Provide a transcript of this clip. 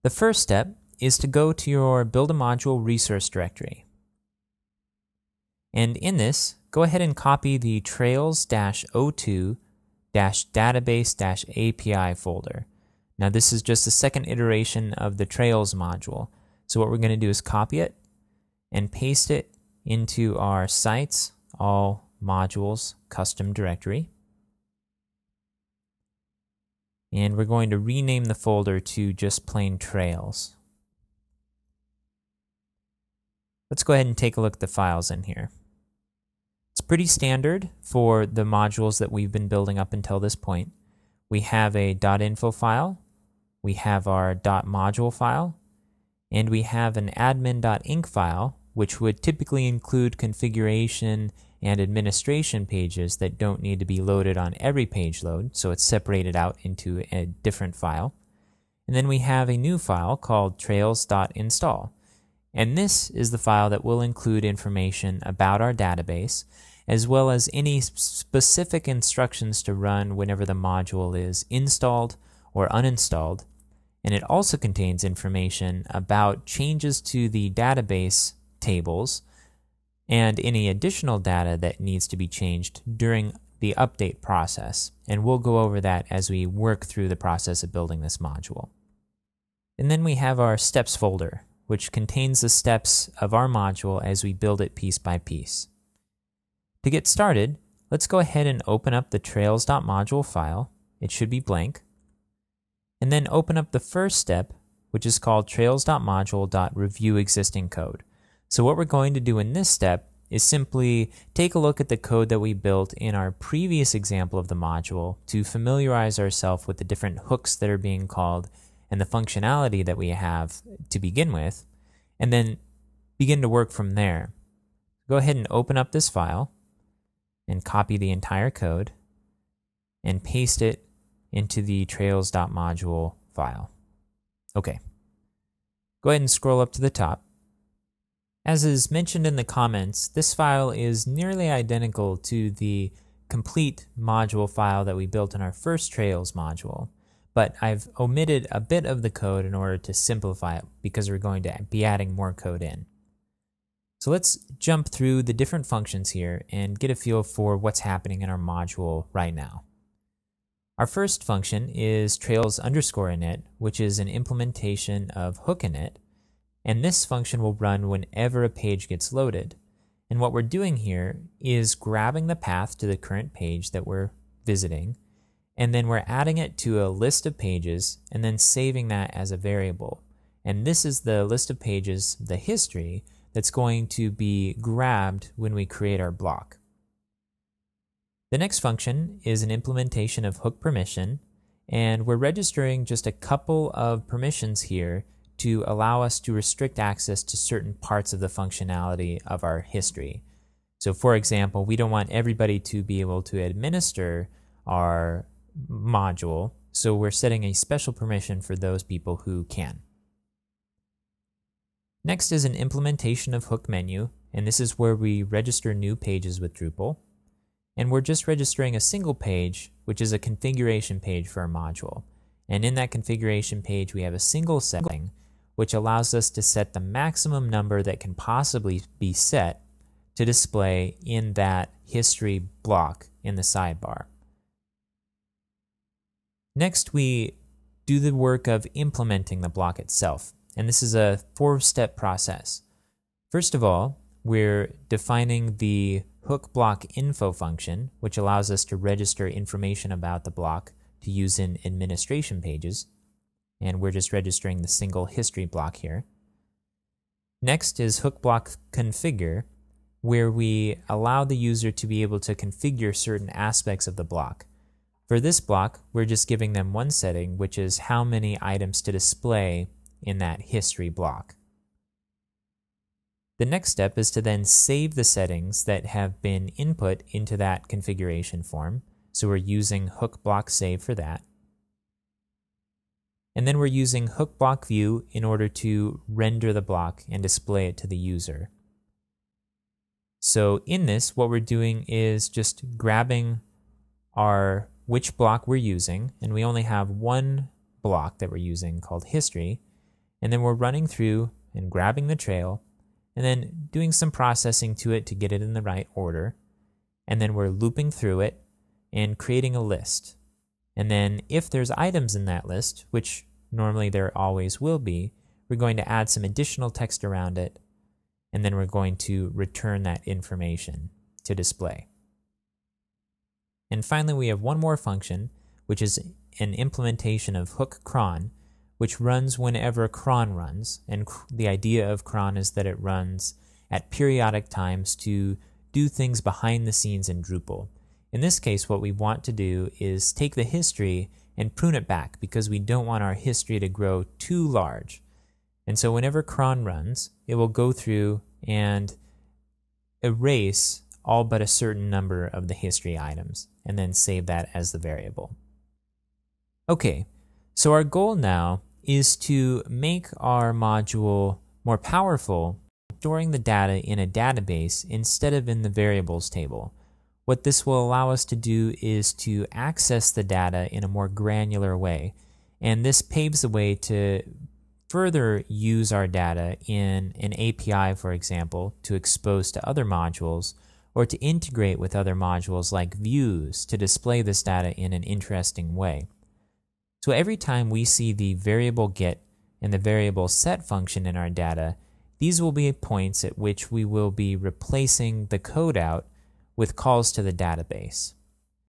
The first step is to go to your Build a Module resource directory. And in this, go ahead and copy the Trails-02-database-API folder. Now this is just the second iteration of the Trails module. So what we're going to do is copy it and paste it into our Sites All Modules custom directory. And we're going to rename the folder to just plain Trails. Let's go ahead and take a look at the files in here. It's pretty standard for the modules that we've been building up until this point. We have a .info file, we have our .module file, and we have an admin.inc file, which would typically include configuration and administration pages that don't need to be loaded on every page load, so it's separated out into a different file. And then we have a new file called trails.install. And this is the file that will include information about our database, as well as any specific instructions to run whenever the module is installed or uninstalled. And it also contains information about changes to the database tables and any additional data that needs to be changed during the update process. And we'll go over that as we work through the process of building this module. And then we have our steps folder, which contains the steps of our module as we build it piece by piece. To get started, let's go ahead and open up the trails.module file. It should be blank. And then open up the first step, which is called trails.module.reviewExistingCode. So what we're going to do in this step is simply take a look at the code that we built in our previous example of the module to familiarize ourselves with the different hooks that are being called and the functionality that we have to begin with, and then begin to work from there. Go ahead and open up this file and copy the entire code and paste it into the trails.module file. Okay. Go ahead and scroll up to the top. As is mentioned in the comments, this file is nearly identical to the complete module file that we built in our first Trails module, but I've omitted a bit of the code in order to simplify it because we're going to be adding more code in. So let's jump through the different functions here and get a feel for what's happening in our module right now. Our first function is Trails_init, which is an implementation of hook_init, and this function will run whenever a page gets loaded. And what we're doing here is grabbing the path to the current page that we're visiting, and then we're adding it to a list of pages and then saving that as a variable. And this is the list of pages, the history, that's going to be grabbed when we create our block. The next function is an implementation of hook permission, and we're registering just a couple of permissions here to allow us to restrict access to certain parts of the functionality of our history. So for example, we don't want everybody to be able to administer our module, so we're setting a special permission for those people who can. Next is an implementation of hook menu, and this is where we register new pages with Drupal. And we're just registering a single page, which is a configuration page for our module. And in that configuration page, we have a single setting, which allows us to set the maximum number that can possibly be set to display in that history block in the sidebar. Next, we do the work of implementing the block itself. And this is a 4-step process. First of all, we're defining the hook block info function, which allows us to register information about the block to use in administration pages. And we're just registering the single history block here. Next is hook block configure, where we allow the user to be able to configure certain aspects of the block. For this block, we're just giving them one setting, which is how many items to display in that history block. The next step is to then save the settings that have been input into that configuration form. So we're using hook block save for that. And then we're using hook block view in order to render the block and display it to the user. So in this, what we're doing is just grabbing which block we're using, and we only have one block that we're using called history, and then we're running through and grabbing the trail, and then doing some processing to it to get it in the right order, and then we're looping through it and creating a list. And then if there's items in that list, which normally there always will be, we're going to add some additional text around it, and then we're going to return that information to display. And finally, we have one more function, which is an implementation of hook cron, which runs whenever cron runs. And the idea of cron is that it runs at periodic times to do things behind the scenes in Drupal. In this case, what we want to do is take the history and prune it back because we don't want our history to grow too large. And so whenever cron runs, it will go through and erase all but a certain number of the history items and then save that as the variable. Okay, so our goal now is to make our module more powerful, storing the data in a database instead of in the variables table. What this will allow us to do is to access the data in a more granular way, and this paves the way to further use our data in an API, for example, to expose to other modules, or to integrate with other modules like views to display this data in an interesting way. So every time we see the variable get and the variable set function in our data, these will be points at which we will be replacing the code out with calls to the database.